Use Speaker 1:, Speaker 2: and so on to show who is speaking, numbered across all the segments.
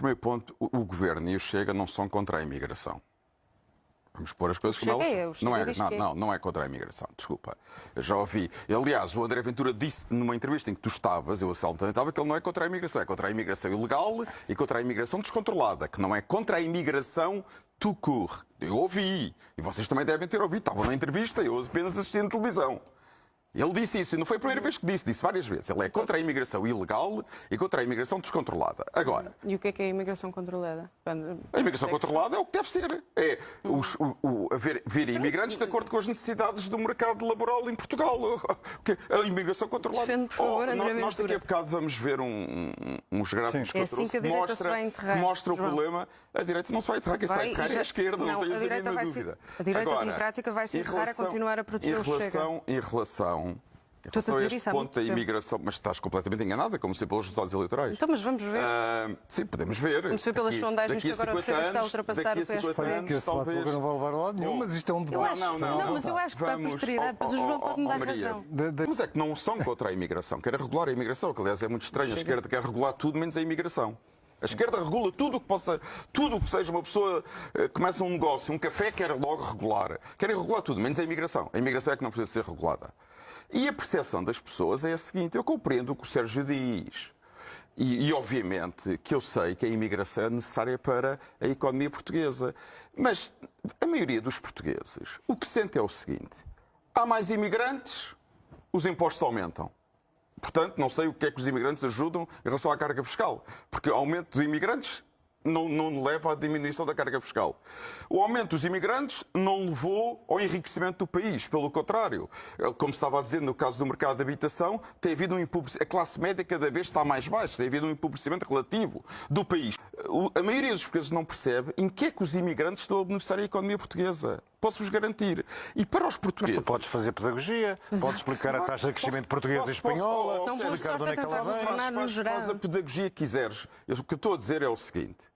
Speaker 1: primeiro ponto, o Governo e o Chega não são contra a imigração. Vamos pôr as coisas como elas. Não é contra a imigração, desculpa. Eu já ouvi. Aliás, o André Ventura disse numa entrevista em que tu estavas, eu também estava, que ele não é contra a imigração, é contra a imigração ilegal e contra a imigração descontrolada, que não é contra a imigração tout court. Eu ouvi. E vocês também devem ter ouvido. Estavam na entrevista, eu apenas assisti na televisão. Ele disse isso, e não foi a primeira vez que disse várias vezes. Ele é contra a imigração ilegal e contra a imigração descontrolada. Agora...
Speaker 2: E o que é a imigração controlada?
Speaker 1: A imigração controlada é o que deve ser. É haver imigrantes de acordo com as necessidades do mercado laboral em Portugal. A imigração controlada...
Speaker 2: Defende, por favor, André Ventura.
Speaker 1: Nós daqui a bocado vamos ver uns gráficos que eu
Speaker 2: assim que a direita se vai enterrar,
Speaker 1: que mostram o
Speaker 2: João.
Speaker 1: problema. A direita não se vai enterrar, quem se vai enterrar é a esquerda, não tenhas a mínima dúvida.
Speaker 2: A direita democrática vai se enterrar a continuar a proteger o Chega.
Speaker 1: Em relação
Speaker 2: Estou a dizer isso há
Speaker 1: ponto da
Speaker 2: muito tempo.
Speaker 1: imigração, mas estás completamente enganada, como sempre pelos resultados eleitorais.
Speaker 2: Então, mas vamos ver.
Speaker 1: Sim, podemos ver.
Speaker 2: Vamos ver pelas sondagens que agora o Chega está a ultrapassar o PSD.
Speaker 3: Que esse talvez não vai levar a lado nenhum, mas isto é um debate.
Speaker 2: Não, mas eu acho que para a posteridade, mas o João pode-me dar razão.
Speaker 1: Mas é que não são contra a imigração, querem regular a imigração, que aliás é muito estranho. A esquerda quer regular tudo, menos a imigração. A esquerda regula tudo o que possa, tudo o que seja uma pessoa começa um negócio, um café, quer logo regular. Querem regular tudo, menos a imigração. A imigração é que não precisa ser regulada. E a percepção das pessoas é a seguinte: eu compreendo o que o Sérgio diz. E obviamente que eu sei que a imigração é necessária para a economia portuguesa. Mas a maioria dos portugueses o que sente é o seguinte: há mais imigrantes, os impostos aumentam. Portanto, não sei o que é que os imigrantes ajudam em relação à carga fiscal. Porque o aumento de imigrantes não leva à diminuição da carga fiscal. O aumento dos imigrantes não levou ao enriquecimento do país. Pelo contrário, como se estava a dizer no caso do mercado de habitação, tem havido um empobrecimento. A classe média cada vez está mais baixa. Tem havido um empobrecimento relativo do país. A maioria dos portugueses não percebe em que é que os imigrantes estão a beneficiar a economia portuguesa. Posso-vos garantir. E para os portugueses...
Speaker 3: Mas podes fazer pedagogia, podes explicar a taxa de crescimento portuguesa e espanhola, explicar de onde é que ela vem.
Speaker 1: Faz a pedagogia que quiseres. O que eu estou a dizer é o seguinte: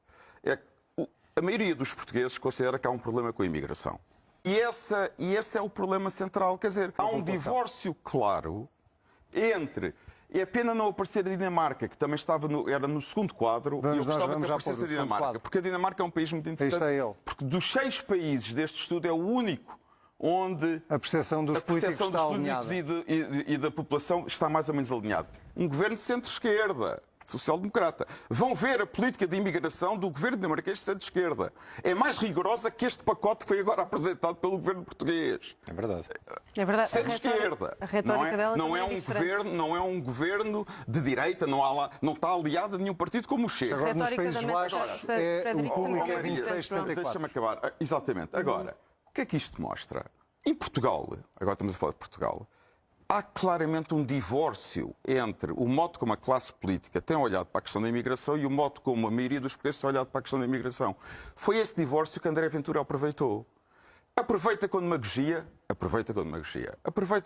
Speaker 1: a maioria dos portugueses considera que há um problema com a imigração. E esse é o problema central. Quer dizer, há um divórcio claro entre... É pena não aparecer a Dinamarca, que também era no segundo quadro, e eu gostava que aparecesse a Dinamarca, porque a Dinamarca é um país muito importante. Porque dos 6 países deste estudo é o único onde
Speaker 3: a percepção dos políticos
Speaker 1: e da população está mais ou menos alinhada. Um governo de centro-esquerda, social-democrata. Vão ver a política de imigração do governo dinamarquês de centro-esquerda. É mais rigorosa que este pacote que foi agora apresentado pelo governo português.
Speaker 3: É verdade.
Speaker 2: É verdade.
Speaker 1: Centro-esquerda.
Speaker 2: A retórica dela
Speaker 1: não é um governo de direita, não está aliado a nenhum partido como o Chega.
Speaker 3: Agora, nos Países Baixos, o público é 26,74.
Speaker 1: Deixa-me acabar. Exatamente. Agora, o que é que isto mostra? Em Portugal, agora estamos a falar de Portugal, há claramente um divórcio entre o modo como a classe política tem olhado para a questão da imigração e o modo como a maioria dos portugueses tem olhado para a questão da imigração. Foi esse divórcio que André Ventura aproveitou. Aproveita com demagogia, aproveita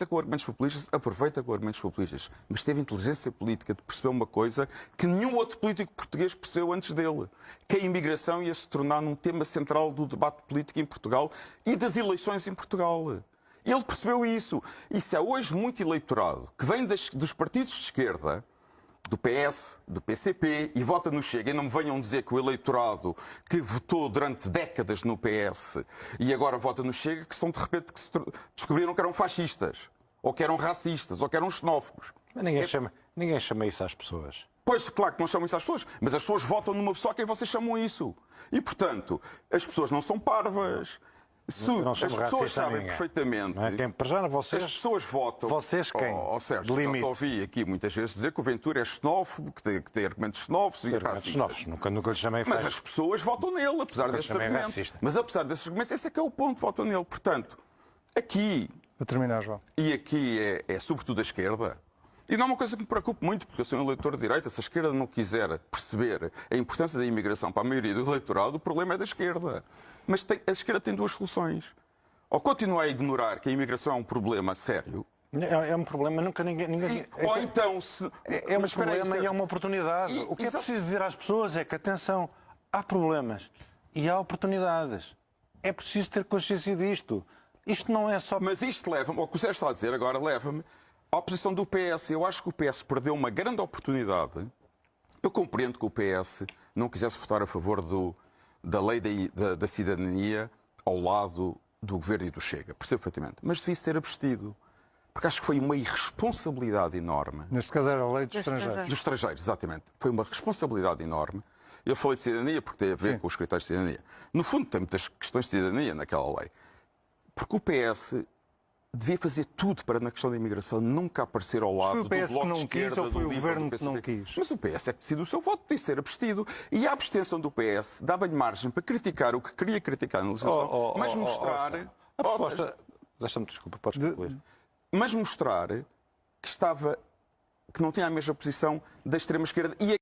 Speaker 1: com argumentos populistas, mas teve inteligência política de perceber uma coisa que nenhum outro político português percebeu antes dele, que a imigração ia se tornar num tema central do debate político em Portugal e das eleições em Portugal. Ele percebeu isso. Isso é hoje muito eleitorado que vem dos partidos de esquerda, do PS, do PCP, e vota no Chega. E não me venham dizer que o eleitorado que votou durante décadas no PS e agora vota no Chega, que são de repente que descobriram que eram fascistas, ou que eram racistas, ou que eram xenófobos.
Speaker 3: Mas ninguém chama isso às pessoas.
Speaker 1: Pois, claro que não chamam isso às pessoas, mas as pessoas votam numa pessoa a quem vocês chamam isso. E, portanto, as pessoas não são parvas. As pessoas sabem perfeitamente.
Speaker 3: Não é? Vocês,
Speaker 1: as pessoas votam.
Speaker 3: Vocês quem?
Speaker 1: Sérgio, já te ouvi aqui muitas vezes dizer que o Ventura é xenófobo, que tem argumentos xenófobos e racistas.
Speaker 3: Nunca lhe chamei
Speaker 1: Mas as pessoas votam nele, apesar desses argumentos.
Speaker 3: Racista.
Speaker 1: Mas apesar desses argumentos, esse é que é o ponto, votam nele. Portanto, aqui...
Speaker 3: Para terminar, João.
Speaker 1: E aqui é sobretudo a esquerda. E não é uma coisa que me preocupe muito, porque eu sou um eleitor de direita. Se a esquerda não quiser perceber a importância da imigração para a maioria do eleitorado, o problema é da esquerda. Mas a esquerda tem duas soluções. Ou continua a ignorar que a imigração é um problema sério.
Speaker 3: É um problema, nunca ninguém...
Speaker 1: Ou então...
Speaker 3: É um problema e é uma oportunidade. O que é preciso dizer às pessoas é que, atenção, há problemas e há oportunidades. É preciso ter consciência disto. Isto não é só...
Speaker 1: Mas isto leva-me, o que o Sérgio está a dizer agora, leva-me à posição do PS. Eu acho que o PS perdeu uma grande oportunidade Eu compreendo que o PS não quisesse votar a favor da lei da cidadania ao lado do Governo e do Chega, percebo perfeitamente, mas devia ser abstido. Porque acho que foi uma irresponsabilidade enorme.
Speaker 4: Neste caso era a lei dos estrangeiros.
Speaker 1: Dos estrangeiros, exatamente. Foi uma responsabilidade enorme. Eu falei de cidadania porque tem a ver com os critérios de cidadania. No fundo, tem muitas questões de cidadania naquela lei. Porque o PS devia fazer tudo para, na questão da imigração, nunca aparecer ao lado do
Speaker 4: Foi o PS
Speaker 1: Bloco
Speaker 4: que
Speaker 1: de
Speaker 4: não quis
Speaker 1: Esquerda,
Speaker 4: ou foi
Speaker 1: do
Speaker 4: o
Speaker 1: LIVRE,
Speaker 4: Governo
Speaker 1: do
Speaker 4: que não
Speaker 1: PCP.
Speaker 4: quis?
Speaker 1: Mas o PS é que decidiu o seu voto, podia ser abstido. E a abstenção do PS dava-lhe margem para criticar o que queria criticar na legislação, mas mostrar...
Speaker 3: A proposta... Deixa-me, desculpa, podes concluir.
Speaker 1: Mas mostrar que não tinha a mesma posição da extrema-esquerda. E